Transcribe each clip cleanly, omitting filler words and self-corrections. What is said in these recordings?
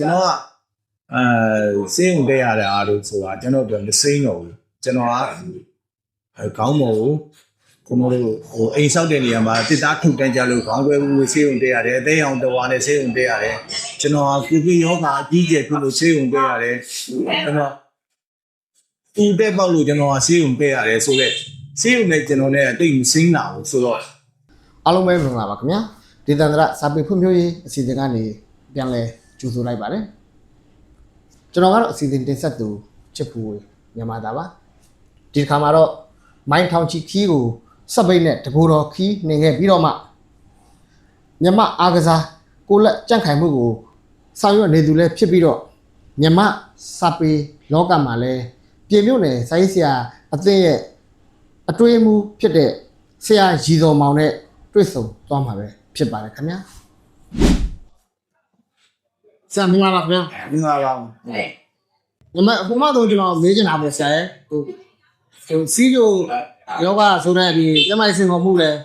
ကျွန်တော်ကစေးုံတက်ရတဲ့အားလို့ဆိုတာကျွန်တော်ပြောမစိမ့်တော့ဘူးကျွန်တော်ကခေါင်းမော်ကိုကျွန်တော်တို့အိမ်ဆောက်တဲ့နေရာမှာတစ်သားထုတ်တန်းကြလို့ခေါင်းခွဲမှုစေးုံတက်ရတယ်အသေးအောင်တော်နဲ့စေးုံတက်ရတယ်ကျွန်တော်ကကိုယောဂအကြီးကျယ်ဖြစ်လို့စေးုံတက်ရတယ်ကျွန်တော်ဒီတဲ့ပေါက်လို့ကျွန်တော်ကစေးုံတက်ရတယ်ဆိုတော့စေးုံနဲ့ကျွန်တော်နဲ့တိတ်မစိမ့်တာဘူးဆိုတော့အားလုံးပဲမင်္ဂလာပါခင်ဗျာဒေသန္တရစာပေဖွံ့ဖြိုးရေးအစီအစဉ်ကနေပြန်လဲကြိုဆိုလိုက်ပါတယ်ကျွန်တော်ကတော့အစီအစဉ်တင်ဆက်သူချစ်ဖူမြန်မာသားပါဒီခါမှာတော့မိုင်းထောင်ချီခီးကိုစပိတ်နဲ့တကူတော်ခီးနေခဲ့ပြီးတော့မှမြန်မာအားကစားကိုလက်ကြန့်ခိုင်မှုကိုဆောင်ရွက်နေသူလည်းဖြစ်ပြီးတော့မြန်မာစာပေလောကမှာလည်းပြည်မြို့နယ်စာရေးဆရာအသင်းရဲ့အတွေ့အမှုဖြစ်တဲ့ဆရာရီတော်မောင်နဲ့တွေ့ဆုံသွားမှာပဲဖြစ်ပါတယ်ခင်ဗျာဆရာမင်္ဂလာပါခင်ဗျာမင်္ဂလာပါဟိုမှာတော့ကျွန်တော်မေးချင်တာပေါ့ဆရာရဲ့ဟိုစီးကျိုယောဂဆိုတဲ့ဒီကျမကြီးစင်ခေါ်မှုလည်း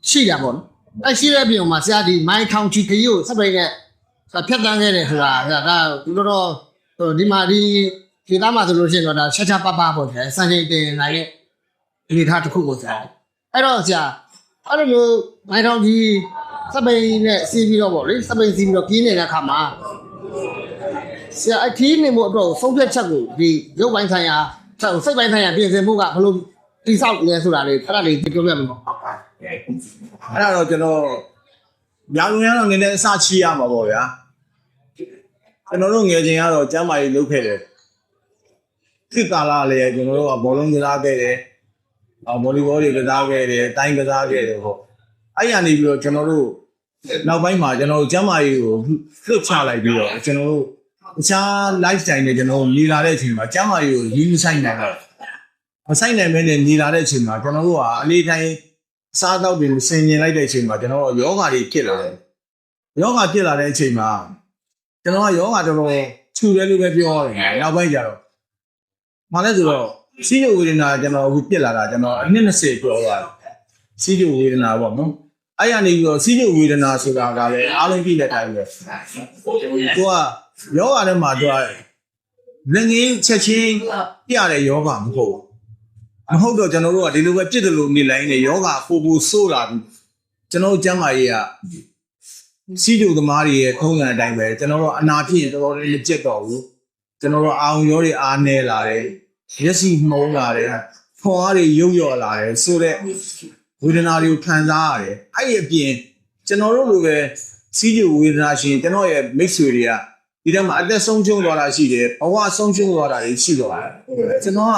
ရှိတာပေါ့နော်အဲ့ရှိတဲ့ပြင်မှာဆရာဒီမိုင်းထောင်ချီခရီးကိုစပိတ်နဲ့ဖြတ်တန်းခဲ့တယ်ဆိုတာဒါဒီလိုတော့ဒီမှာဒီဒေသမှာဆိုလို့ရှိရင်တော့ဒါချက်ချပပပေါ့ဆရာစံချိန်တင်နိုင်တဲ့အနေထားတစ်ခုကိုဆရာအဲ့တော့ဆရာအဲ့လိုမျိုးမိုင်းထောင်ချီစပိတ်နဲ့စီးပြီးတော့ပေါ့လေစပိတ်စီးပြီးတော့ကင်းနေတဲ့အခါမှာဆရာအခီးနေမှုအတွက်ဆုံးဖြတ်ချက်ကိုဒီရုပ်ပိုင်းဆိုင်ရာစိတ်ပိုင်းဆိုင်ရာပြင်ဆင်မှုကဘယ်လိုတိဆောက်လဲဆိုတာလေးအဲ့ဒါလေးပြောပြမယ်ပေါ့အဲ့ဒါတော့ကျွန်တော်ညာလုံရတော့နည်းနည်းအစချီရမှာပေါ့ဗျာကျွန်တော်တို့ငယ်ချင်းကတော့ကျမ်းမာရေးလုပ်ခဲ့တယ်ခေတ်ကာလလည်းကျွန်တော်တို့ကဘောလုံးကစားခဲ့တယ်ဗောလီဘောတွေကစားခဲ့တယ်တိုင်းကစားခဲ့တယ်ပေါ့အဲ့ရနေပြီးတော့ကျွန်တော်တို့နောက်ပိုင်းမှာကျွန်တော်တို့ကျမ်းမာရေးကိုလွတ်ချလိုက်ပြီးတော့ကျွန်တော်တို့အခြား lifestyle နဲ့ကျွန်တော်နေလာတဲ့အချိန်မှာကျမ်းမာရေးကိုရင်းမဆိုင်နိုင်တော့မဆိုင်နိုင်မဲနဲ့နေလာတဲ့အချိန်မှာကျွန်တော်တို့ကအနေတိုင်းစားတော့ပြီးဆင်ញင်လိုက်တဲ့အချိန်မှာကျွန်တော်ယောဂါတွေဖြစ်လာတယ်ယောဂါဖြစ်လာတဲ့အချိန်မှာကျွန်တော်ကယောဂါတော်တော်ခြူတယ်လို့ပဲပြောရတယ်နောက်ပိုင်းကျတော့မှလည်းဆိုတော့စီးရုပ်ဝေဒနာကျွန်တော်အခုပြစ်လာတာကျွန်တော်အနှစ်20ကျော်သွားတယ်စီးရုပ်ဝေဒနာပေါ့နော်အဲ့ရနေပြီးတော့စီးရုပ်ဝေဒနာဆိုတာကလည်းအားလုံးပြည့်တဲ့အတိုင်းပဲသူကယောဂါထဲမှာသူကလက်ငင်းချက်ချင်းပြတဲ့ယောဂါမဟုတ်ဘူးတော့ကျွန်တော်တို့ကဒီလိုပဲပြစ်တယ်လို့နေလိုက်နေယောဂါပိုဆိုးလာပြီကျွန်တော်ကျမ်းမာရေးကစီးကျုပ်သမားတွေရဲ့ထုံးစံအတိုင်းပဲကျွန်တော်တို့အနာဖြစ်တော်တော်လေးမကြက်တော့ဘူးကျွန်တော်တို့အာရုံရောတွေအားနေလာတယ်ရက်စီမှုံးလာတယ်ဖွားတွေရုပ်ရော်လာတယ်ဆိုတော့ဝေဒနာတွေကိုခံစားရတယ်အဲ့ဒီအပြင်ကျွန်တော်တို့လိုပဲစီးကျုပ်ဝေဒနာရှင်ကျွန်တော်ရဲ့မိတ်ဆွေတွေကဒီထဲမှာအသက်ဆုံးရှုံးသွားတာရှိတယ်ဘဝဆုံးရှုံးသွားတာတွေရှိတော့တယ်ကျွန်တော်က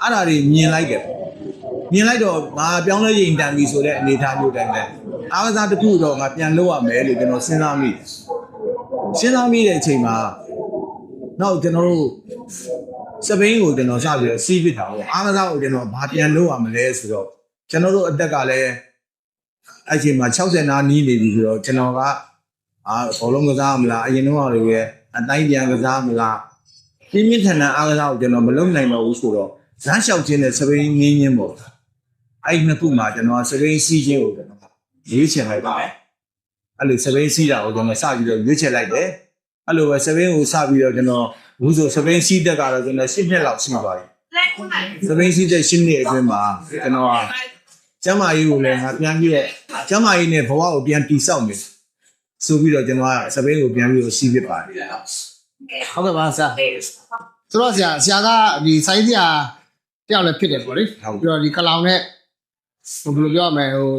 အဲ့ဒါတွေမြင်လိုက်တယ်မြင်လိုက်တော့ငါပြောင်းလဲရင်တန်ပြီဆိုတဲ့အနေအထားမျိုးတိုင်းပဲအားကစားတစ်ခုတော့ငါပြန်လုပ်ရမယ်လို့ကျွန်တော်စဉ်းစားမိတဲ့အချိန်မှာနောက်ကျွန်တော်တို့စပိန်ကိုကျွန်တော်စပြီးတော့စီးပစ်တာပေါ့အားကစားကိုကျွန်တော်ဘာပြန်လုပ်ရမလဲဆိုတော့ကျွန်တော်တို့အသက်ကလည်းအဲ့ချိန်မှာ60နားနီးနေပြီဆိုတော့ကျွန်တော်ကဘောလုံးကစားမလားအရင်တော့လည်းအတိုင်းပြန်ကစားမလားပြင်းပြင်းထန်ထန်အားကစားကိုကျွန်တော်မလုပ်နိုင်တော့ဘူးဆိုတော့ဇာတ်လျှောက်ခြင်းနဲ့စပိန်ငင်းခြင်းပေါ့အဲ့နှစ်ခုမှာကျွန်တော်စပိန်စီးခြင်းကိုကျွန်တော်ရွေးချယ်လိုက်ပါတယ်အဲ့လိုစပိန်စီးတာကိုကျွန်တော်စပြီးတော့ရွေးချယ်လိုက်တယ်အဲ့လိုပဲစပိန်ကိုစပြီးတော့ကျွန်တော်ဘူးဆိုစပိန်စီးတက်ကတော့ကျွန်တော်10နှစ်လောက်ရှိပါပြီစပိန်စီးတက်10နှစ်အတွင်းမှာကျွန်တော်ကျမ်းမာရေးကိုလည်းငါပြန်ပြီးတော့ကျမ်းမာရေးနဲ့ဘဝကိုပြန်တည်ဆောက်မယ်ဆိုပြီးတော့ကျွန်တော်ကစပိန်ကိုပြန်ပြီးတော့စီးဖြစ်ပါတယ်ဟုတ်ကဲ့ပါဆရာဆိုတော့ဆရာကဒီစိုင်းဆရာတယောက်လည်းဖြစ်တယ်ပေါ့လေပြီးတော့ဒီကလောင်နဲ့ဘယ်လိုပြောရမလဲဟို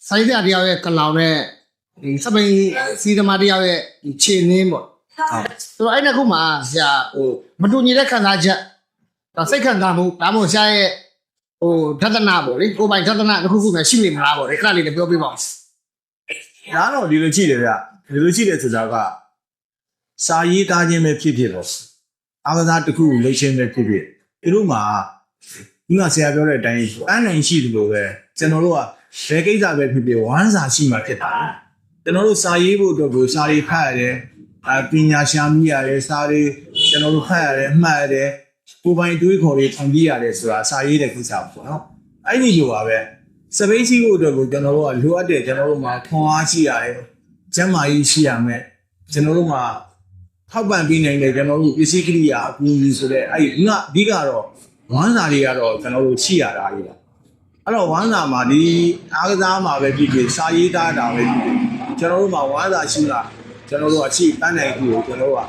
စိုင်းဆရာတယောက်ရဲ့ကလောင်နဲ့ဒီစပိန်စီသမားတယောက်ရဲ့ဒီခြေနင်းပေါ့ဆိုတော့အဲ့နှစ်ခုမှာဆရာဟိုမတူညီတဲ့ခံစားချက်ဒါစိတ်ခံစားမှုဒါမှမဟုတ်ဆရာရဲ့ဟိုဒသနာပေါ့လေကိုပိုင်ဒသနာတစ်ခုခုနဲ့ရှိနေမလားပေါ့လေခဏလေးလည်းပြောပြပါဦးဒါတော့ဒီလိုကြည့်တယ်ဗျဒီလိုကြည့်တဲ့ဆိုတာကစာရေးသားခြင်းပဲဖြစ်ဖြစ်ပေါ့အားကစားတစ်ခုကိုလှုပ်ရှင်းပဲဖြစ်ဖြစ်ဒီလိုမှာဒီကဆရာပြောတဲ့အတိုင်းအနိုင်ရှိတယ်လို့ပဲကျွန်တော်တို့ကဘယ်ကိစ္စပဲဖြစ်ဖြစ်ဝမ်းစာရှိမှဖြစ်တာကျွန်တော်တို့စာရေးဖို့အတွက်ကိုစာရေးဖတ်ရတယ်ပညာရှာမိရတယ်စာရေးကျွန်တော်တို့ဖတ်ရတယ်မှတ်ရတယ်ကိုယ်ပိုင်တွေးခေါ်တွေခံပြီးရတယ်ဆိုတာစာရေးတဲ့ကိစ္စပေါ့နော်အဲ့ဒီလိုပါပဲစပိန်စီဖို့အတွက်ကိုကျွန်တော်တို့ကလိုအပ်တဲ့ကျွန်တော်တို့မှာခွန်အားရှိရတယ်ကျန်းမာရေးရှိရမယ်ကျွန်တော်တို့မှာ ထောက်ပံ့ပေးနိုင်တယ်ကျွန်တော်တို့ပစ္စည်းကိရိယာအကူအညီဆိုတဲ့အဲ့ဒီအဓိကတော့ဝမ်းစာတွေကတော့ကျွန်တော်တို့ရှိရတာကြီးလားအဲ့တော့ဝမ်းစာမှာဒီအားကစားမှာပဲဖြစ်ဖြစ်စာရေးသားတာပဲဖြစ်ဖြစ်ကျွန်တော်တို့မှာဝမ်းစာရှိတာကျွန်တော်တို့အချိပန်းနိုင်ကိုကျွန်တော်တို့က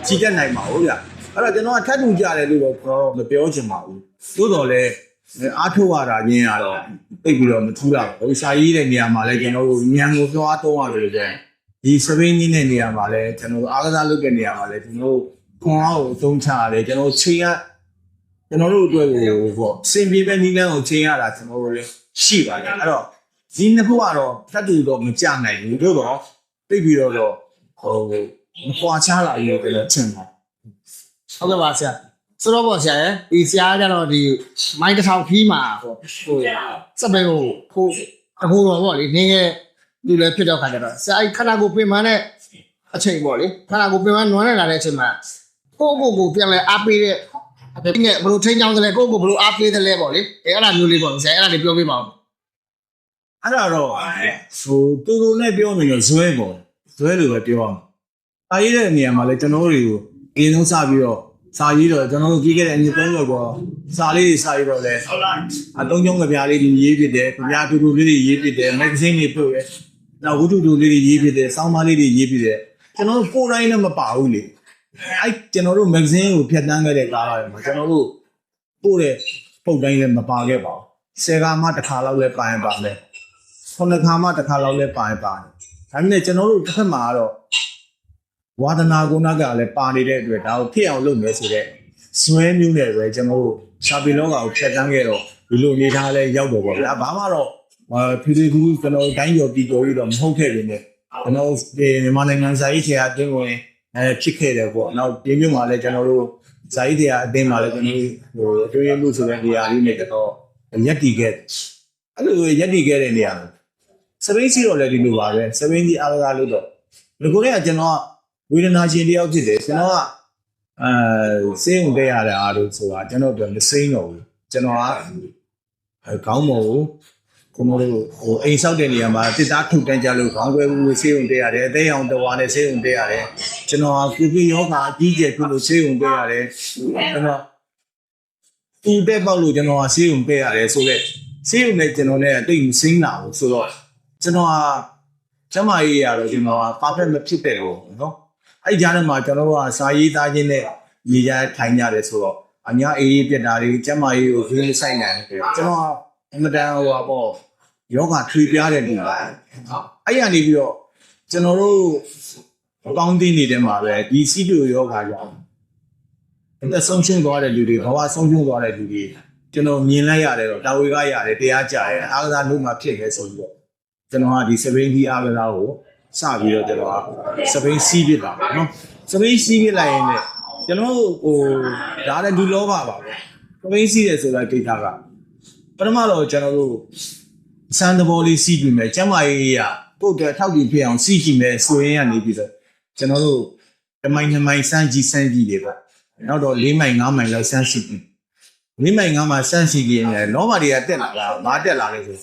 ကြည့်တတ်နိုင်ပါဘူးဗျအဲ့တော့ကျွန်တော်ကထပ်တူကြတယ်လို့တော့မပြောချင်ပါဘူးသို့တော်လည်းအားထုတ်ရတာချင်းကတော့သိပြီးတော့မထူးတာဘူးစာရေးတဲ့နေရာမှာလည်းကျွန်တော်တို့ညံကိုသွားတော့ရတယ်ကြဒီစပိန်ကြီးတဲ့နေရာမှာလည်းကျွန်တော်တို့အားကစားလုပ်တဲ့နေရာမှာလည်းကျွန်တော်တို့ခွန်အားကိုသုံးချရတယ်ကျွန်တော်ချိန်ရကျွန်တော်တို့အတွက်ကိုပေါ့စင်ပြေပဲနီးလန်းကိုချိန်ရတာကျွန်တော်တို့လည်းရှိပါတယ်အဲ့တော့ဒီနှစ်ခုကတော့တတ်တူတော့မကြနိုင်ဘူးတို့တော့သိပြီးတော့ဟိုမပွားချလာရလို့လည်းထင်ပါဟုတ်ကဲ့ပါဆရာဆိုတော့ပေါ့ဆရာဒီဆရာကတော့ဒီမိုင်းတစ်ထောင်ခီးမှာဟိုစပယ်ကိုအခုတော့ပေါ့လေနင်းရဲ့လူလည်းဖြစ်တော့ခါကြတော့ဆရာခန္ဓာကိုယ်ပြင်မှန်းတဲ့အချိန်ပေါ့လေခန္ဓာကိုယ်ပြင်မှန်းနွမ်းနေလာတဲ့အချိန်မှာကိုပြန်လဲအားပေးတဲ့အပြင်ကဘလို့ထိန်းချောင်းတယ်လဲကိုဘလို့အားပေးတယ်လဲပေါ့လေအဲ့ဒါမျိုးလေးပေါ့ဆရာအဲ့ဒါလေးပြောပြပါဦးအဲ့ဒါတော့ဟိုတူတူနဲ့ပြောနေတော့ဇွဲပေါ့ဇွဲလိုပဲပြောအောင်အားရတဲ့နေရာမှာလဲကျွန်တော်တွေကိုအရင်ဆုံးစပြီးတော့စာရေးတော့ကျွန်တော်တို့ကြီးခဲ့တဲ့အနှစ်30ကျော်ပေါ့စာလေးတွေစာရေးတော့လဲအသုံးကျုံးကြပြားလေးတွေရေးဖြစ်တယ်ကြပြားတူတူလေးတွေရေးဖြစ်တယ်မဂ္ဂဇင်းတွေပို့ရဲနောက်ဝတ္ထုတူလေးတွေရေးဖြစ်တယ်စောင်းမလေးတွေရေးဖြစ်တယ်ကျွန်တော်တို့ကိုယ်တိုင်းလည်းမပါဘူးလေအဲ့ကျွန်တော်တို့မဂ္ဂဇင်းကိုဖြတ်တန်းခဲ့တဲ့ကားတွေမှာကျွန်တော်တို့ပို့တဲ့ပုတ်တိုင်းလည်းမပါခဲ့ပါဘူး10ခါမှတစ်ခါလောက်လည်းပါရင်ပါမယ်9ခါမှတစ်ခါလောက်လည်းပါရင်ပါတယ်ဒါပေမဲ့ကျွန်တော်တို့တစ်ခါမှတော့ဝါဒနာကုဏကလည်းပါနေတဲ့အတွက်ဒါကိုဖြစ်အောင်လုပ်မယ်ဆိုတော့ဇွဲမျိုးနဲ့ပဲကျွန်တော်တို့ရှာပီလောကကိုဖြတ်တန်းခဲ့တော့ဒီလိုနေထားလဲရောက်တော့ပေါ့ဗျာဘာမှတော့ဖြည်းဖြည်းကျွန်တော်တိုင်းကျော်ပြည်ကျော်ပြီးတော့မဟုတ်ခဲ့ပြီနဲ့ကျွန်တော်မြန်မာနိုင်ငံဇာတိတရားအသင်းဝင်ဖြစ်ခဲ့တယ်ပေါ့နောက်ဒီမျိုးမှာလည်းကျွန်တော်တို့ဇာတိတရားအသင်းမှာလည်းကျွန်တော်တို့အတွင်းမှုဆိုတဲ့နေရာလေးနဲ့တော့ရက်တီခဲ့အဲ့လိုရက်တီခဲ့တဲ့နေရာစပိန်စီတော့လည်းဒီလိုပါပဲစပိန်စီအားကစားလို့တော့ဒီကိုကကျွန်တော်ဝေဒနာရှင်တယောက်ဖြစ်တယ်ကျွန်တော်ကစေးုံတက်ရတဲ့အားလို့ဆိုတာကျွန်တော်ပြောမစိမ့်တော့ဘူးကျွန်တော်ကခေါင်းပေါ်ကိုကိုမလို့ဟိုအိမ်ဆောက်တဲ့နေရာမှာတစ်သားထုတ်တန်းကြလို့ခေါင်းခွဲဘူးစေးုံတက်ရတယ်အသေးအောင်တဝါနဲ့စေးုံတက်ရတယ်ကျွန်တော်ကကိုယောဂအကြီးကျယ်ပြုလို့စေးုံတက်ရတယ်ကျွန်တော်တူတက်ပေါက်လို့ကျွန်တော်ကစေးုံတက်ရတယ်ဆိုတော့စေးုံနဲ့ကျွန်တော်နဲ့တိတ်မစိမ့်လာဘူးဆိုတော့ကျွန်တော်ကကျမကြီးရတော့ကျွန်တော်က perfect မဖြစ်တဲ့ကိုနော်အဲ့ကြားထဲမှာကျွန်တော်ကစာရေးသားခြင်းနဲ့ရေးကြထိုင်ကြတယ်ဆိုတော့အညာအေးပြက်တာတွေကျမကြီးကိုခင်းဆိုင်နိုင်တယ်ကျွန်တော်အမတန်ဟိုပေါ့ယောဂထွေပြားတဲ့လူပါအဲ့ရနေပြီးတော့ကျွန်တော်တို့အကောင်းသိနေတဲ့မှာပဲဒီစီတူယောဂကြောင့်အသက်ဆုံးရှုံးသွားတဲ့လူတွေဘဝဆုံးရှုံးသွားတဲ့လူတွေကျွန်တော်မြင်လိုက်ရတယ်တော့တာဝေကရတယ်တရားကြရဲအားကစားလုပ်မှဖြစ်ခဲ့ဆိုပြီးတော့ကျွန်တော်ကဒီစပိန်ကြီးအားကစားကိုစပြီးတော့ကျွန်တော်ကစပိန်စီးပြစ်တာပေါ့နော်စပိန်စီးပြစ်လိုက်ရင်လည်းကျွန်တော်ဟိုဒါလည်းဒူလောပါပဲစပိန်စီးတယ်ဆိုတာကိစ္စကပထမတော့ကျွန်တော်တို့စံတဘောလေးစီးပြီးမယ်ကျမကြီးကပုတ်တဲ့ထောက်ပြီးဖြစ်အောင်စီးကြည့်မယ်ဆိုရင်ကနေပြီးတော့ကျွန်တော်တို့2မိုင်2မိုင်စမ်းကြည့်တွေပေါ့နောက်တော့4မိုင်5မိုင်လောက်စမ်းစီးပြီး4မိုင်5မိုင်စမ်းစီးပြီးရင်လောဘတွေကတက်လာတာမတက်လာလေဆိ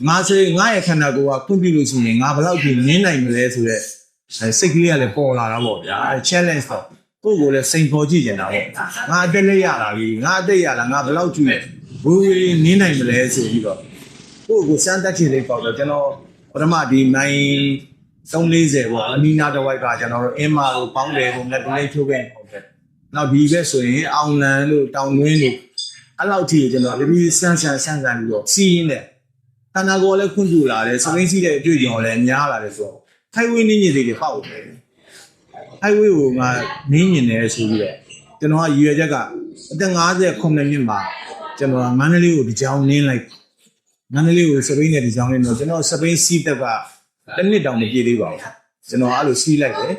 ုငါဆိုရင်ငါရဲ့ခန္ဓာကိုယ်ကခွင့်ပြုလို့ရှိရင်ငါဘယ်လောက်ကြီးနင်းနိုင်မလဲဆိုတော့စိတ်ကလေးကလည်းပေါ်လာတာပေါ့ဗျာ challenge တော့ကိုယ့်ကိုယ်လည်းစိန်ခေါ်ကြည့်နေတာပေါ့ငါအတက်လေးရတာကြီးငါအတက်ရတာငါဘယ်လောက်ကြီးဝေးဝေးနင်းနိုင်မလဲဆိုပြီးတော့ကိုယ့်ကိုစမ်းတက်ချင်လေးပေါ့တော့ကျွန်တော်ပထမဒီနိုင်340ပေါ့အနီးနားတစ်ဝိုက်ကကျွန်တော်တို့အင်းမာကိုပေါင်းတယ်ကိုလက်လေးချိုးခဲ့ပေါ့တဲ့နောက်ဒီဘက်ဆိုရင်အောင်လန်လို့တောင်တွင်းလို့အဲ့လောက်ထိကျွန်တော်ပြီးစမ်းပြီးတော့စီးရင်းနဲ့ခန္ဓာကိုယ်လည်းခွင့်ပြုလာတယ်စပိန်စီးတဲ့အတွေ့အကြုံလည်းများလာတယ်ဆိုတော့ခိုင်ဝေးနင်းညင်တွေပေါက်တယ်ခိုင်ဝေးကိုငါနင်းညင်တယ်ဆိုပြီးတော့ကျွန်တော်ကရည်ရွယ်ချက်ကအသက်59နှစ်မှာကျွန်တော်မန္တလေးကိုဒီကြောင်နင်းလိုက်မန္တလေးကိုစပိန်နဲ့ဒီကြောင်နင်းတော့ကျွန်တော်စပိန်စီးတက်ကတစ်နှစ်တောင်မပြည့်သေးပါဘူးကျွန်တော်အဲ့လိုစီးလိုက်တယ်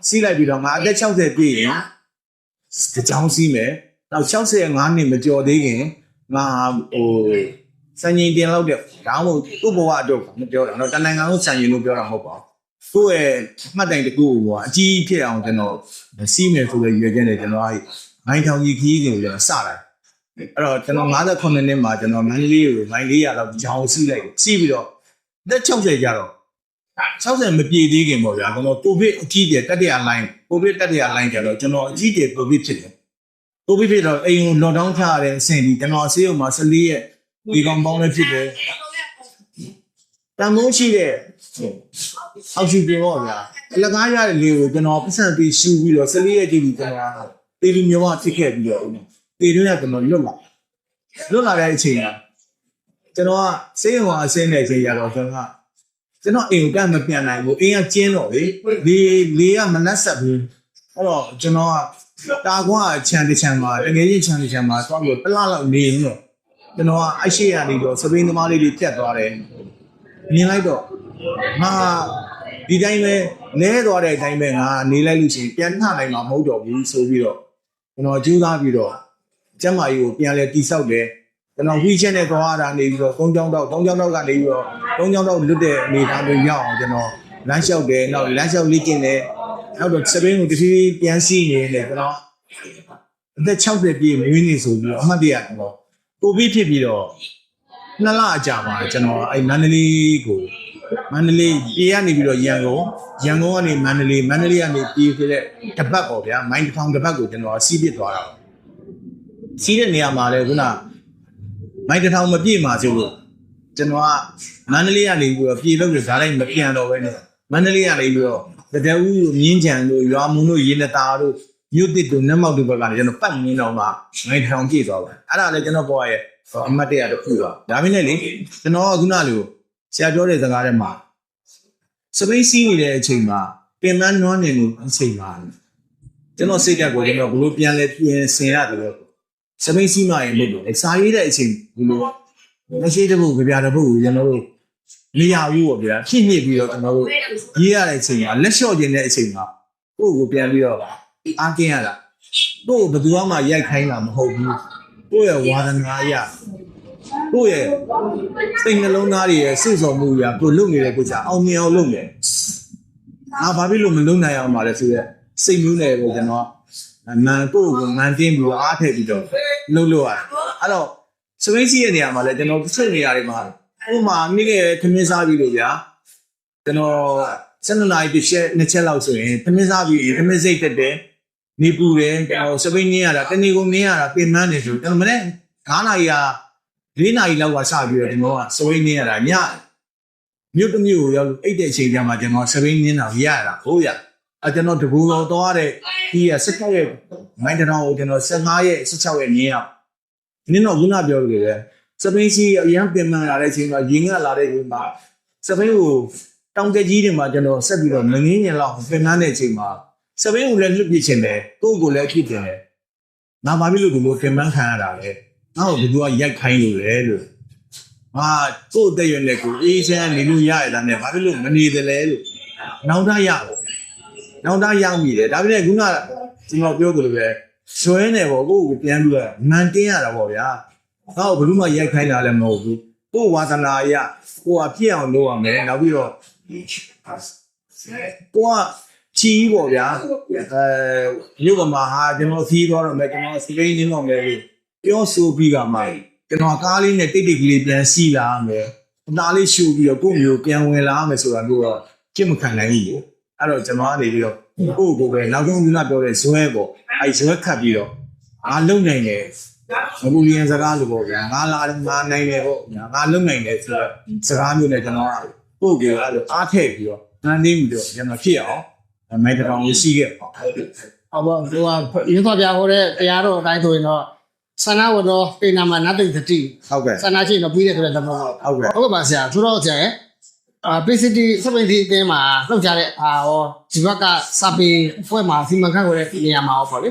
စီးလိုက်ပြီးတော့ငါအသက်60ပြည့်ရင်ဒီကြောင်စီးမယ်နောက်65နှစ်မကျော်သေးခင်ငါဟိုစံချိန်တင်လောက်တဲ့ဒါမှမဟုတ်သူ့ဘဝအတွက်မပြောတာတော့တနိုင်ငံလုံးစံချိန်လို့ပြောတာမဟုတ်ပါဘူးသူ့ရဲ့မှတ်တိုင်တစ်ခုကိုအကြီးဖြစ်အောင်ကျွန်တော်စီးမယ်ဆိုတဲ့ရွေးချက်နဲ့ကျွန်တော်မိုင်းထောင်ကြီးခီးကိုကျွန်တော်စတာအဲ့တော့ကျွန်တော်58နှစ်မှာကျွန်တော်မန္တလေးကိုမိုင်း400လောက်ကြောင်စီးလိုက်စီးပြီးတော့လက်60ကျတော့ 60မပြည့်သေးခင်ပေါ့ဗျာကျွန်တော်ကိုဗစ်အကြီးကျယ်တတိယလိုင်းကိုဗစ်တတိယလိုင်းကျတော့ကျွန်တော်အကြီးကျယ်ကိုဗစ်ဖြစ်တယ်ကိုဗစ်ဖြစ်တော့အိမ်ကိုလော့ဒေါင်းချရတဲ့အဆင့်ဒီကျွန်တော်ဆေးရုံမှာ14ရက်ဒီကောင်ပေါင်းလည်းဖြစ်တယ်တန်မိုးရှိတဲ့အောက်ရှိပြင်ပေါ့ဗျာအလကားရတဲ့လေကိုကျွန်တော်ပတ်စံပြီးရှူပြီးတော့14ရက်ကြည့်ပြီးကျွန်တော်တေလူမျိုးကဖြစ်ခဲ့ပြီးတော့တေလူကကျွန်တော်လွတ်လာတဲ့အချိန်ကကျွန်တော်ကဆေးရုံကအဆင်းနေချိန်ရတော့ကျွန်တော်အိမ်ကမပြန်နိုင်ဘူးအိမ်ကကျင်းတော့လေကမနှက်ဆက်ဘူးအဲ့တော့ကျွန်တော်ကတာကွာခြံတစ်ခြံမှာတကယ်ကြီးခြံတစ်ခြံမှာသွားပြီးပလလောက်နေရင်တော့ကျွန်တော်ကအရှိရနေတော့စပိန်သမားလေးတွေပြတ်သွားတယ်မြင်လိုက်တော့ငါဒီတိုင်းပဲလဲသွားတဲ့အတိုင်းပဲငါနေလိုက်လို့ရှိရင်ပြန်နှနိုင်မှာမဟုတ်တော့ဘူးဆိုပြီးတော့ကျွန်တော်ကြိုးစားပြီးတော့ကျမကြီးကိုပြန်လဲတိဆောက်တယ်ကျွန်တော်ဝီချက်နဲ့သွားရတာနေပြီးတော့3ချောင်းတော့ကနေပြီးတော့3ချောင်းတော့လွတ်တဲ့အနေထားမျိုးရောက်အောင်ကျွန်တော်လမ်းလျှောက်တယ်နောက်လမ်းလျှောက်လေ့ကျင့်တယ်နောက်တော့စပိန်ကိုတဖြည်းဖြည်းပြန်စီးနေတယ်ကျွန်တော်အသက်60ပြည့်မွေးနေ့ဆိုပြီးတော့အမှတ်တရကျွန်တော်ကိုဗစ်ဖြစ်ပြီးတော့2လအကြာမှာကျွန်တော်အဲ့မန္တလေးပြေးရနေပြီးတော့ရန်ကုန်ကနေမန္တလေးကနေပြေးခဲ့တဲ့တပတ်ပေါ့ဗျာမိုင်းတစ်ထောင်တပတ်ကိုကျွန်တော်စီးပစ်သွားတာစီးတဲ့နေရာမှာလည်းခုနမိုင်းတစ်ထောင်မပြည့်မှာဆိုလို့ကျွန်တော်ကမန္တလေးကနေပြီးတော့ပြေးလို့ဓာတ်လိုက်မပြန်တော့ပဲနဲ့မန္တလေးကနေပြီးတော့တကယ်ဦးမြင်းချံတို့ရွာမုံတို့ရေနတာတို့မြို့တစ်တို့နတ်မောက်တို့ဘက်ကနေကျွန်တော်ပတ်မင်းတော့မှမိုင်းတစ်ထောင်ပြည့်သွားပါအဲ့ဒါလည်းကျွန်တော်ဘွားရဲ့အမှတ်တရတစ်ခုပါဒါပေမဲ့လေကျွန်တော်ကခုနလိုဆရာပြောတဲ့စကားထဲမှာစပိတ်စီးနေတဲ့အချိန်မှာပင်မနွားနေလို့အချိန်မှာကျွန်တော်စိတ်ဓာတ်ကိုကျွန်တော်ဘလို့ပြန်လဲပြင်ဆင်ရတယ်လို့စပိတ်စီးမှရင်လို့စာရေးတဲ့အချိန်ဘလို့မရှိတဲ့ဘုရားတပုတ်ကိုကျွန်တော်တို့နေရာဘူးပေါ့ဗျာဖြစ်ဖြစ်ပြီးတော့ကျွန်တော်တို့ရေးရတဲ့အချိန်မှာလက်လျှော့ခြင်းတဲ့အချိန်မှာကိုယ့်ကိုပြန်ပြီးတော့အားကျင်းရတာကိုယ့်ကိုဘယ်သူမှရိုက်ခိုင်းတာမဟုတ်ဘူးကိုယ့်ရဲ့ဝါဒနာအရကိုယ့်ရဲ့စိတ်နှလုံးသားတွေရဲ့စိတ်ဆော်မှုအရကိုလုပ်နေတဲ့ကိုကြာအောင်မြင်အောင်လုပ်နေဘာဖြစ်လို့မလုပ်နိုင်အောင်ပါလဲဆိုရက်စိတ်မျိုးနဲ့ပဲကျွန်တော်မန်ကိုကိုမန်တင်းပြီးအားထည့်ပြီးတော့လုပ်လို့ရတယ်အဲ့တော့စပိတ်စီရဲ့နေရာမှာလည်းကျွန်တော်စိတ်နေရာတွေမှာဥမာမိခဲ့ခမင်းစားပြီးလို့ဗျာကျွန်တော်7နာရီတစ်ချက်2ချက်လောက်ဆိုရင်ခမင်းစားပြီးခမင်းစိတ်တက်တယ်နေပူတယ်ကျွန်တော်စပိတ်နင်းရတာတနေ့ကုန်နင်းရတာပြင်မန်းနေဆိုကျွန်တော်မနေ့9နာရီ4နာရီလောက်ကစပြီးတော့ကျွန်တော်ကစပိတ်နင်းရတာညမြို့တစ်မြို့ကိုရောက်လို့အိတ်တဲ့အချိန်ကျမှကျွန်တော်စပိတ်နင်းတာရတာဟုတ်ရကျွန်တော်တဘူတော်သွားတဲ့ဒီက16ရက်မိုင်းတောင်ကိုကျွန်တော်15ရက်16ရက်နင်းရနင်းတော့ခုနပြောလို့လေစပိန်စီအရန်ပြင်မှန်လာတဲ့အချိန်မှာရင်ကလာတဲ့အချိန်မှာစပိန်ကိုတောင်ကကြီးတွေမှာကျွန်တော်ဆက်ပြီးတော့ငငင်းညင်လောက်ပြင်မှန်တဲ့အချိန်မှာစပိန်ကိုလည်းလွတ်ပြချင်တယ်ကိုယ့်ကိုလည်းဖြစ်တယ်ငါဘာဖြစ်လို့ဒီလိုပြင်မှန်ခံရတာလဲငါ့ကိုဘယ်သူကရိုက်ခိုင်းလို့လဲလို့ဟာကိုယ့်တဲ့ရွယ်နဲ့ကိုအေးချမ်းနေလို့ရရတာနဲ့ဘာဖြစ်လို့မနေတယ်လဲလို့နောက်သားရောက်မိတယ်ဒါပေမဲ့ခုနကျွန်တော်ပြောသလိုပဲဆွဲနေပေါ့ကိုယ့်ကိုပြန်ပြီးတော့မန်တင်းရတာပေါ့ဗျာငါ့ကိုဘယ်သူမှရိုက်ခိုင်းတာလည်းမဟုတ်ဘူးကိုယ်ဝါသနာအရကိုကပြည့်အောင်လုပ်ရမယ်နောက်ပြီးတော့ကိုကချီးပေါ့ဗျာမြို့ကမှာဟာကျွန်တော်စီးသွားတော့မယ်ကျွန်တော်စီးရင်းနေတော့မယ်ပြောဆိုပြီးကမှကျွန်တော်ကားလေးနဲ့တိတ်ကလေးပြန်စီးလာမယ်အသားလေးရှူပြီးတော့ကိုယ့်မျိုးပြန်ဝင်လာမယ်ဆိုတာမျိုးတော့ကြည့်မခံနိုင်ဘူးအဲ့တော့ကျွန်တော်ကနေပြီးတော့ကိုယ့်ကိုပဲနောက်ဆုံးကပြောတဲ့ဇွဲပေါ့အဲ့ဇွဲခတ်ပြီးတော့အားလုံနိုင်တယ်အခုရင်းစကားလို့ပေါ့ဗျာငါလာငါနိုင်တယ်ပေါ့ငါလုံနိုင်တယ်ဆိုတော့စကားမျိုးနဲ့ကျွန်တော်ကပို့ကြအဲ့လိုအားထည့်ပြီးတော့နှမ်းနေပြီးတော့ကျွန်တော်ဖြစ်အောင်မိုက်တောင်ကိုစီးခဲ့ပေါ့ဟုတ်ပါဟိုကရင်းသွားပြဟိုတဲ့တရားတော်အတိုင်းဆိုရင်တော့ဆန္ဒဝတော်ပေနာမှာနတ်တိတတိဟုတ်ကဲ့ဆန္ဒရှိရင်တော့ပြီးတဲ့ဆိုတဲ့သဘောဟုတ်ပါဆရာဆိုတော့ဆရာbasically စပိန်ဒီအတင်းမှာလှုပ်ကြတဲ့ရောဒီဘက်ကစာပေဖွဲ့မှာစီမံခန့်ခွဲတဲ့နေရာမှာပေါ့လေ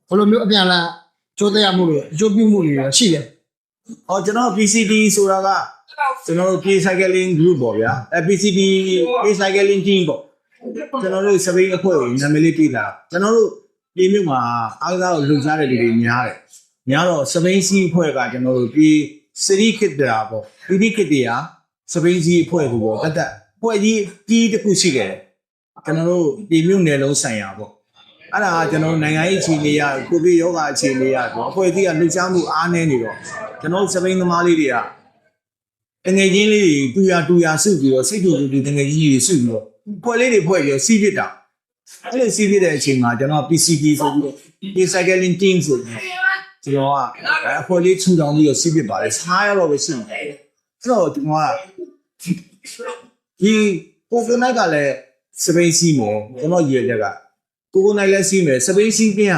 ဘယ်လိုမျိုးအပြန်လာကျိုးတရားမှုတွေအကျိုးပြုမှုတွေရှိတယ်ဟောကျွန်တော် PCD ဆိုတာကကျွန်တော်တို့ Play Cycling Group ပေါ့ဗျာPCD Play Cycling Team ပေါ့ကျွန်တော်တို့စပိန်အဖွဲ့ကိုနာမည်လေးပြတာကျွန်တော်တို့ဒီမြို့မှာအားကစားကိုလှုပ်ရှားတဲ့လူတွေများတယ်များတော့စပိန်စီအဖွဲ့ကကျွန်တော်တို့ဒီစီရီခစ်တာပေါ့ဒီခစ်တရားစပိန်စီအဖွဲ့ကိုပေါ့တက်ဖွဲ့ကြီးတစ်ခုရှိတယ်ကျွန်တော်တို့ဒီမြို့နယ်လုံးဆိုင်ရာပေါ့အဲ့ဒါကကျွန်တော်နိုင်ငံရေးအခြေအနေရကိုဗစ်ရောဂါအခြေအနေရပေါ့အဖွဲ့အစည်းကလှုပ်ရှားမှုအားနည်းနေတော့ကျွန်တော်စပိန်သမားလေးတွေက တငယ်ချင်းလေးတွေတူရစုပြီးတော့စိတ်တူတူတငယ်ကြီးတွေစုပြီးတော့ဖွဲ့လေးတွေဖွဲ့ပြီးတော့စီးပစ်တာအဲ့လိုစီးပစ်တဲ့အချိန်မှာကျွန်တော် PCT ဆိုပြီးတော့ Recycling Team ဆိုပြီးကျွန်တော်ကအဖွဲ့လေးထူထောင်ပြီးတော့စီးပစ်ပါတယ်စားရတော့ပဲရှိတယ်အဲ့တော့ကျွန်တော်ကဒီကိုကိုနိုင်ကလည်းစပိန်စီးမယ်ကျွန်တော်ရည်ရက်ကကိုကိုနိုင်လည်းစီးမယ်စပိန်စီးပြင်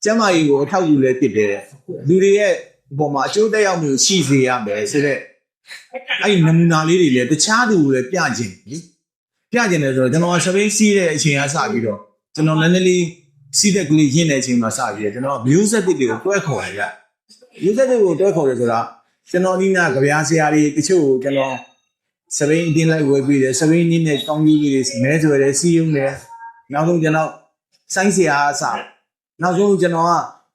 ကျမကြီးကိုအထောက်အကူလည်းဖြစ်တယ်လူတွေရဲ့ပုံမှာအကျိုးသက်ရောက်မှုရှိစေရမယ်ဆိုတဲ့အဲ့ဒီနမူနာလေးတွေလည်းတခြားသူတွေလည်းပြခြင်းတယ်ဆိုတော့ကျွန်တော်စပိန်စီးတဲ့အချိန်ကစပြီးတော့ကျွန်တော်နည်းနည်းလေးစီးတဲ့ကလေးရင်းတဲ့အချိန်မှာစပြီးတော့ကျွန်တော်မျိုးဆက်တစ်တွေကိုတွဲခေါ်ရတယ်မျိုးဆက်တွေကိုတွဲခေါ်တယ်ဆိုတာကျွန်တော်ဒီနာကြပြားဆရာတွေတချို့ကျွန်တော်စပိန်အတင်းလိုက်ဝယ်ပြီးတယ်စပိန်နည်းနဲ့ကောင်းကြီးတွေမဲဆွဲတယ်စီးရုံးတယ်နောက်ဆုံးကျွန်တော်ဆိုင်းဆရာအစားနောက်ဆုံးကျွန်တော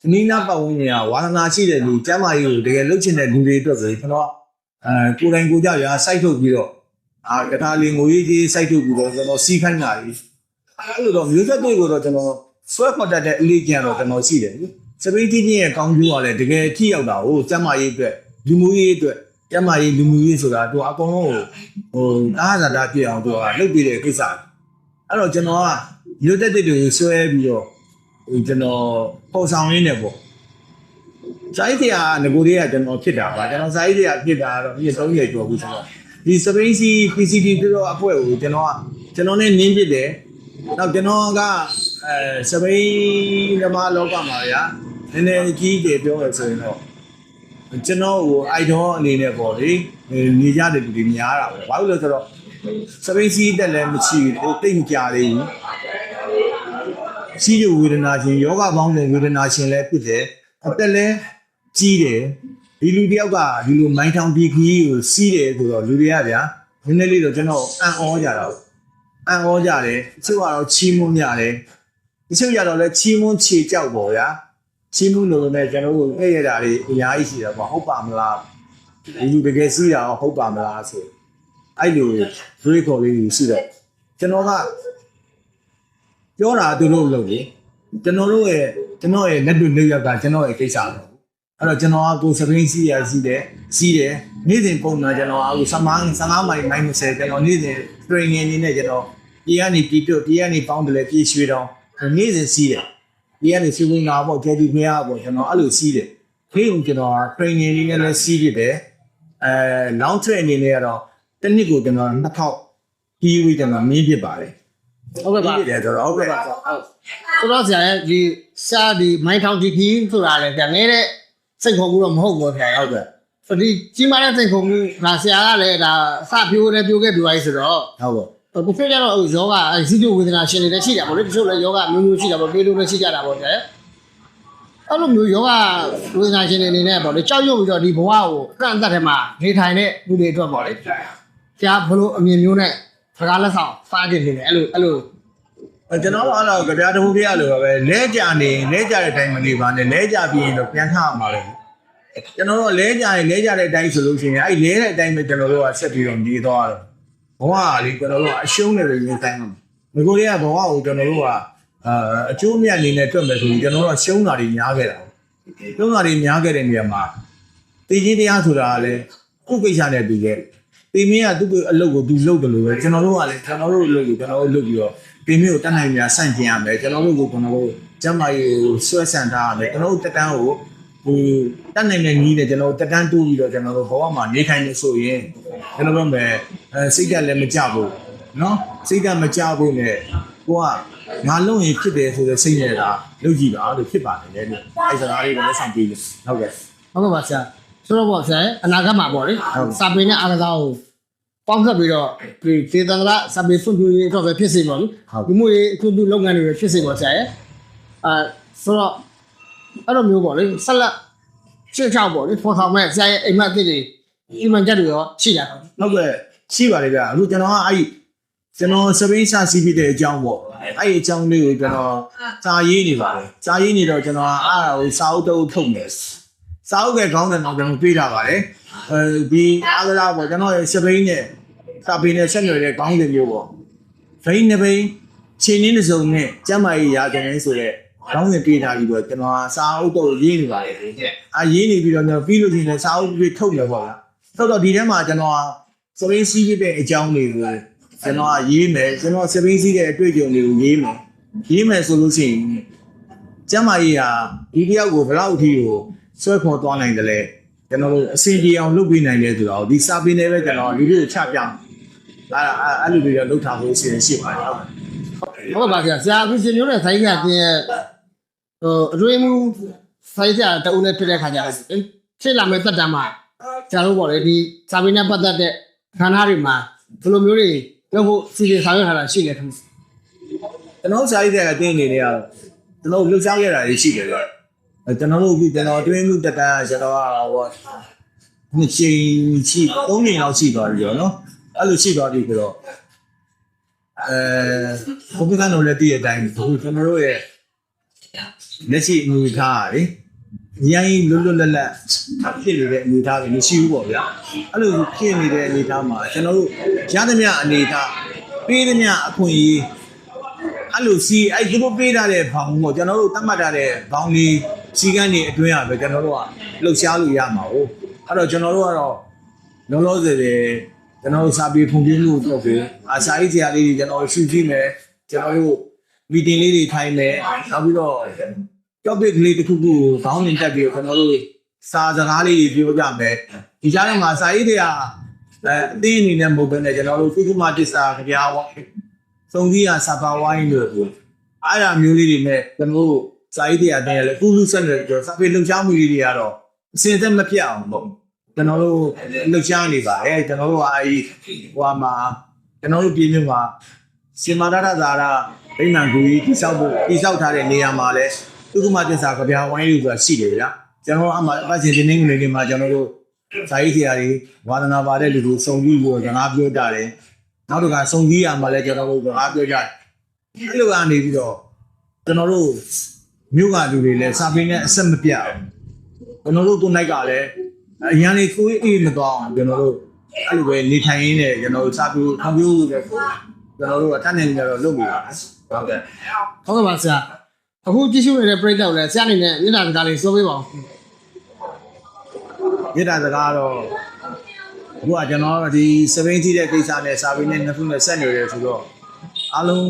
်ကနီးနားပတ်ဝန်းကျင်ကဝါသနာရှိတဲ့လူကျမ်းမာရေးကိုတကယ်လုပ်ချင်တဲ့လူတွေအတွက်ဆိုကျွန်တော်ကိုယ်တိုင်ကိုကြရစိုက်ထုတ်ပြီးတော့ကထာလေးငွေကြီးစိုက်ထုတ်ပြီးတော့ကျွန်တော်စီးခိုင်းတာကြီးအဲ့လိုတော့မျိုးဆက်တွေကိုတော့ကျွန်တော်ဆွဲခေါ်တတ်တဲ့အလေးကျန်တော့ကျွန်တော်ရှိတယ်စပိန်တီးချင်းရဲ့ကောင်းကျိုးကလည်းတကယ်ထိရောက်တာကိုကျမ်းမာရေးအတွက်လူမှုရေးအတွက်ကျမ်းမာရေးလူမှုရေးဆိုတာသူအကုန်လုံးအားသာတာပြည့်အောင်သူကလုပ်ပြတဲ့ကိစ္စအဲ့တော့ကျွန်တော်ကမျိုးသက်တွေဆွဲပြီးတော့ကျွန်တော်ပေါ်ဆောင်ရင်းနဲ့ပေါ့ဇိုင်းတရားငကိုတွေကကျွန်တော်ဖြစ်တာပါကျွန်တော်ဇိုင်းတရားဖြစ်တာတော့ဒီ3ရက်ကျော်ဘူးဆိုတော့ဒီစပိန်စီ PCT တို့အဖွဲ့ကိုကျွန်တော်နဲ့နင်းဖြစ်တယ်နောက်ကျွန်တော်ကစပိန်ဓမ္မလောကမှာဗျာနည်းနည်းကြီးကြပြောရဆိုရင်တော့ကျွန်တော်ကိုအိုက်ဒေါအနေနဲ့ပေါ့လေနေကြတဲ့လူတွေများတာပဲဘာလို့လဲဆိုတော့စပိန်စီတက်လည်းမရှိဘူးတိတ်မကြသေးဘူးရှိရဝေဒနာရှင်ယောဂပေါင်းတဲ့ဝေဒနာရှင်လည်းဖြစ်တယ်အသက်လည်းကြီးတယ်ဒီလူတယောက်ကဒီလိုမိုင်းထောင်ဒီခီးကိုစီးတယ်ဆိုတော့လူတွေကဗျာနည်းနည်းလေးတော့ကျွန်တော်အံ့ဩကြတာအံ့ဩကြတယ်တချို့ကတော့ချီးမွမ်းကြတယ်တချို့ကြတော့လည်းချီးမွမ်းခြေကြောက်ပေါ့ဗျာချီးမွမ်းလို့လည်းကျွန်တော်တို့အဲ့ရတာတွေအများကြီးရှိတယ်ပေါ့ဟုတ်ပါမလားဒီလူတကယ်စီးတာဟုတ်ပါမလားဆိုအဲ့လိုတွေးခေါ်လေးရှိတော့ကျွန်တော်ကပြောတာသူတို့လုပ်လေကျွန်တော်ရဲ့လက်တွေ့နေရတာကျွန်တော်ရဲ့ကိစ္စပဲအဲ့တော့ကျွန်တော်ကကိုစပိန်စီးရစီးတယ်နေ့စဉ်ပုံမှန်ကျွန်တော်အခု15မိုင်-30ကျွန်တော်နေ့စဉ် training နေနဲ့ကျွန်တော်ပြေးကနေပြီးတော့ပြေးကနေပေါင်းတယ်လေပြေးရွှေတော့နေ့စဉ်စီးတယ်ပြေးကနေစီးဝင်လာပေါ့ကျဲဒီမရပေါ့ကျွန်တော်အဲ့လိုစီးတယ်ခေုံကျွန်တော် training နေနဲ့လည်းစီးတယ်long training နေကတော့တစ်နှစ်ကိုကျွန်တော်2000ပြီးပြီးကျွန်တော်မင်းဖြစ်ပါတယ်ဟုတ်ကဲ့ပါဟုတ်ကဲ့ဟုတ်ကဲ့ပါဆိုတော့ဆရာရဲ့ဒီစာဒီမိုင်းထောင်ဒီခီးဆိုတာလည်းပြန်နေတဲ့စိတ်ခေါ်မှုတော့မဟုတ်ဘူးဆရာဟုတ်ကဲ့ဒီကြီးမားတဲ့စိတ်ခေါ်မှုဒါဆရာကလည်းဒါစပြိုးခဲ့ပြပါဆိုတော့ဟုတ်ကိုဖေကြတော့ယောဂစီးကျိုးဝေဒနာရှင်တွေလည်းရှိတာပေါ့လေတချို့လည်းယောဂမျိုးရှိတာပေါ့ပြေးလို့လည်းရှိကြတာပေါ့ဆရာအဲ့လိုမျိုးယောဂဝေဒနာရှင်တွေအနေနဲ့ပေါ့လေကြောက်ရွံ့ပြီးတော့ဒီဘဝကိုအကန့်အသတ်ထဲမှာနေထိုင်တဲ့လူတွေအတွက်ပေါ့လေဆရာဘလို့အမြင်မျိုးနဲ့စကားလက်ဆောင်စားကြည့်နေတယ်အဲ့လိုကျွန်တော်ကတော့ကြပြားတစ်ခုပြရလို့ပဲလဲကြတဲ့အတိုင်းမနေပါနဲ့လဲကြပြီးရင်တော့ပြန်ထအောင်ပါလေကျွန်တော်တို့လဲကြတဲ့အတိုင်းဆိုလို့ရှိရင်အဲ့လဲတဲ့အတိုင်းပဲကျွန်တော်တို့ကဆက်ပြီးတော့နေသွားတော့ဘဝကလေကျွန်တော်တို့ကအရှုံးတွေနေတိုင်းမှာငကိုတွေကဘဝကိုကျွန်တော်တို့ကအကျိုးမြတ်အနေနဲ့တွက်မယ်ဆိုရင်ကျွန်တော်တို့ကရှုံးတာတွေများခဲ့တာရှုံးတာတွေများခဲ့တဲ့နေရာမှာတည်ခြင်းတရားဆိုတာကလည်းကိုယ်ကိစ္စနဲ့ပြီးခဲ့တေမင်းကသူ့အလုပ်ကိုသူလုပ်တယ်လို့ပဲကျွန်တော်တို့ကလည်းကျွန်တော်တို့အလုပ်ကိုကျွန်တော်တို့လုပ်ပြီးတော့တေမင်းကိုတတ်နိုင်များဆန့်ကျင်ရမယ်ကျွန်တော်တို့ကိုကျမ်းမာရေးကိုဆွဲဆန့်ထားရမယ်ကျွန်တော်တို့တက်တန်းကိုတတ်နိုင်တဲ့နည်းနဲ့ကျွန်တော်တို့တက်တန်းတိုးပြီးတော့ကျွန်တော်တို့ဘဝမှာနေထိုင်နေဆိုရင်ကျွန်တော်တို့မယ်စိတ်ဓာတ်လည်းမကြဘူးနော်စိတ်ဓာတ်မကြဘူးနဲ့ကိုကငါလုံးရင်ဖြစ်တယ်ဆိုတဲ့စိတ်နဲ့ဒါလုပ်ကြည့်ပါလို့ဖြစ်ပါတယ်လေအဲ့စကားလေးကိုလည်းဆောင်ပြီးဟုတ်ကဲ့ပါဆရာဆိုတော့ပေါ့ဆရာအနာဂတ်မှာပေါ့လေစာပေနဲ့အားကစားကိုပေါင်းစပ်ပြီးတော့ဒီသေတံကလစာပေဖွံ့ဖြိုးရေးအတွက်ပဲဖြစ်စေပါလို့ဒီမျိုးရေးအခုလုပ်ငန်းတွေပဲဖြစ်စေပါဆရာရဲ့ဆိုတော့အဲ့လိုမျိုးပေါ့လေဆက်လက်ရှင်းချောက်ပေါ့လေဖော်ဆောင်မဲ့ဆရာရဲ့အိမ်မက်အစ်တွေအိမ်မက်ချက်တွေရောရှိတာဟုတ်ကဲ့ရှိပါတယ်ဗျအခုကျွန်တော်ကကျွန်တော်စပိန်စာစီးပြီးတဲ့အကြောင်းပေါ့အဲ့ဒီအကြောင်းလေးကိုကျွန်တော်စာရေးနေပါတယ်စာရေးနေတော့ကျွန်တော်အားကိုစာအုပ်တုပ်ထုတ်နေစာအုပ်ကခေါင်းစဉ်တော့ကျွန်တော်ပြေးထားပါတယ်ဒီအားကစားပေါ့ကျွန်တော်ရဲ့စပိန်နဲ့စာပေနဲ့ဆက်နွယ်တဲ့ခေါင်းစဉ်မျိုးပေါ့ဗိန်းနှပိန်းချင်းင်းတစ်စုံနဲ့ကျမ်းမာရေးရာကျွန်တော်ဆိုတဲ့ခေါင်းစဉ်ပြေးထားပြီးတော့ကျွန်တော်စာအုပ်တုပ်ရေးနေပါတယ်ရေးနေပြီးတော့ကျွန်တော်ပြီးလို့ရှိရင်စာအုပ်ပြေးထုတ်နေပေါ့ဗျာ တော့ဒီထဲမှာကျွန်တော်စပင်းစီးပြတဲ့အကြောင်းတွေကိုကျွန်တော်ရေးမယ်ကျွန်တော်စပင်းစီးတဲ့အတွေ့အကြုံတွေကိုရေးမယ်ဆိုလို့ရှိရင်ကျမ်းမာရေးဟာဒီတယောက်ကိုဘယ်လောက်အထိကိုဆွဲခေါ်သွားနိုင်တယ်လဲကျွန်တော်တို့အစီအပြေအောင်လုပ်ပေးနိုင်တယ်ဆိုတော့ဒီစာပေနဲ့ပဲကျွန်တော်လူတွေကိုချပြအဲ့လိုတွေတော့လုပ်ထားဖို့ရှိပါတယ်ဟုတ်ပါဗျာဆရာအခုရှင်မျိုးနဲ့ဆိုင်းကတင်ရဲ့အတွင်းမှုဆိုင်းဆရာတူနဲ့ဖြစ်တဲ့ခါကျတော့ဖြစ်လာမဲ့တက်တမ်းမှာဆရာတို့ပေါ့လေဒီစာပေနဲ့ပတ်သက်တဲ့ခန္ဓာတွေမှာဘယ်လိုမျိုးတွေလုပ်ဖို့စီစဉ်ဆောင်ရွက်ထားတာရှိတယ်ခင်ဗျကျွန်တော်စာရေးတဲ့ကတင်းနေနေရတော့ကျွန်တော်လှုပ်ရှားခဲ့တာတွေရှိတယ်ဗျကျွန်တော်တို့အခုကျွန်တော်အတွင်းမှုတက်တမ်းကျွန်တော်ကဟိုနှစ်ချိန်ရှိ3年လောက်ရှိသွားပြီနော်အဲ့လိုရှိသွားပြီဆိုတော့ဘုရားကတော့လည်းတည့်တဲ့အတိုင်းကျွန်တော်တို့ရဲ့လက်ရှိအမှုထားလေညာရင်လွတ်လွတ်လပ်လပ်ဖြစ်နေတဲ့အနေအထားတွေမရှိဘူးပေါ့ဗျာအဲ့လိုဖြစ်နေတဲ့အနေအထားမှာကျွန်တော်တို့ရသမျှအနေအထားပေးသမျှအခွင့်အရေးအဲ့လိုစီအဲ့ဒီလိုပေးထားတဲ့ဘောင်ကိုကျွန်တော်တို့တတ်မှတ်ထားတဲ့ဘောင်ကြီးစီကန်းတွေအတွင်းရပဲကျွန်တော်တို့ကလှုပ်ရှားလို့ရမှာဟုတ်အဲ့တော့ကျွန်တော်တို့ကတော့လုံးလုံးစေတယ်ကျွန်တော်တို့စာပေဖွံ့ဖြိုးမှုလုပ်ပြီးစာရေးဆရာလေးတွေကျွန်တော်ရှုကြည့်မယ်ကျွန်တော်တို့မီတင်လေးတွေထိုင်မယ်နောက်ပြီးတော့topic လေးတစ်ခုခုခေါင်းနေတက်ပြီးကျွန်တော်တို့စာစကားလေးတွေပြောပြမယ်ဒီကြားထဲမှာစာရေးတွေကအသေးအနေနဲ့မဟုတ်ဘဲနဲ့ကျွန်တော်တို့ကုသမတစ္ဆာကြပြားဝိုင်းစုံစည်းရစာပါဝိုင်းလို့အဲ့ဒါမျိုးလေးတွေနဲ့ကျွန်တော်တို့စာရေးတွေအတင်းလည်းကုလူဆက်နေကြစာပေလှုပ်ရှားမှုလေးတွေကတော့အစင်သက်မပြတ်အောင်ပေါ့ကျွန်တော်တို့လှုပ်ရှားနေပါတယ်ကျွန်တော်တို့ဟိုမှာကျွန်တော်တို့ပြည်မြို့မှာစင်မာရတာသာရဗိမာန်ကူကြီးတိဆောက်ထားတဲ့နေရာမှာလည်းဥက္ကမတစ္ဆာကြပြားဝိုင်းလို့ဆိုတာရှိတယ်ဗျာကျွန်တော်အမှအပတ်စဉ်ဒီနေ့ငွေတွေမှာကျွန်တော်တို့စာရေးဆရာတွေဝါသနာပါတဲ့လူတွေစုံကြည့်လို့စကားပြောကြတယ်နောက်တစ်ခါစုံကြည့်ရမှာလည်းကျွန်တော်တို့စကားပြောကြတယ်အဲ့လိုကနေပြီးတော့ကျွန်တော်တို့မြို့ကလူတွေလည်းစာပေနဲ့အဆက်မပြတ်ကျွန်တော်တို့ကိုနိုင်ကလည်းအရန်လေးကိုအေးမသွားအောင်ကျွန်တော်တို့အဲ့လိုပဲနေထိုင်ရင်းနဲ့ကျွန်တော်တို့စာပေထောင်ပြိုးတယ်ကျွန်တော်တို့အထက်နေကြတော့လုပ်နေတာဟုတ်ကဲ့ဟုတ်ကဲ့ပါဆရာအခုကြည့်ရှုနေတဲ့ပရိသတ်လည်းဆရာအနေနဲ့မျက်နှာစကားလေးပြောပေးပါဦးမျက်နှာစကားတော့အခုကကျွန်တော်ဒီ70ကြီးတဲ့ကိစ္စနဲ့စာပေနဲ့နှစ်ခုနဲ့ဆက်နေတယ်ဆိုတော့အားလုံး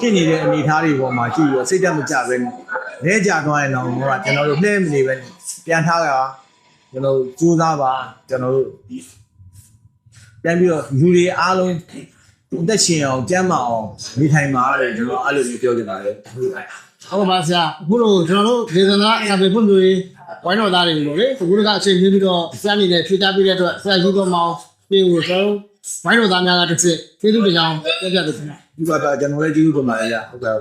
ဖြစ်နေတဲ့အနေအထားတွေပေါ်မှာကြည့်ပြီးစိတ်တက်မကြပဲလဲကြသွားရင်တော့ကျွန်တော်တို့နှဲမနေပဲပြန်ထားတာကျွန်တော်စူးစမ်းပါကျွန်တော်တို့ပြန်ပြီးတော့လူတွေအားလုံးအသက်ရှင်အောင်ကျန်းမာအောင်နေထိုင်ပါလို့ကျွန်တော်အဲ့လိုမျိုးပြောချင်ပါတယ်ဟုတ်ပါဆရာအခုလို့ကျွန်တော်တို့ဒေသနာစာပေဖွံ့ဖြိုးရေးဝိုင်းတော်သားတွေလို့လေအခုကအချိန်ကြီးပြီးတော့ဆရာအနေနဲ့ဖြေချပေးတဲ့အတွက်ဆရာကြီးတော်မောင်ပြေကိုကျွန်တော်ဝိုင်းတော်သားများကတစ်ချက်ကျေးဇူးတင်ကြောင်းပြောပြပေးပါဒီပါကျွန်တော်လည်းကျေးဇူးတင်ပါတယ်ဟုတ်ကဲ့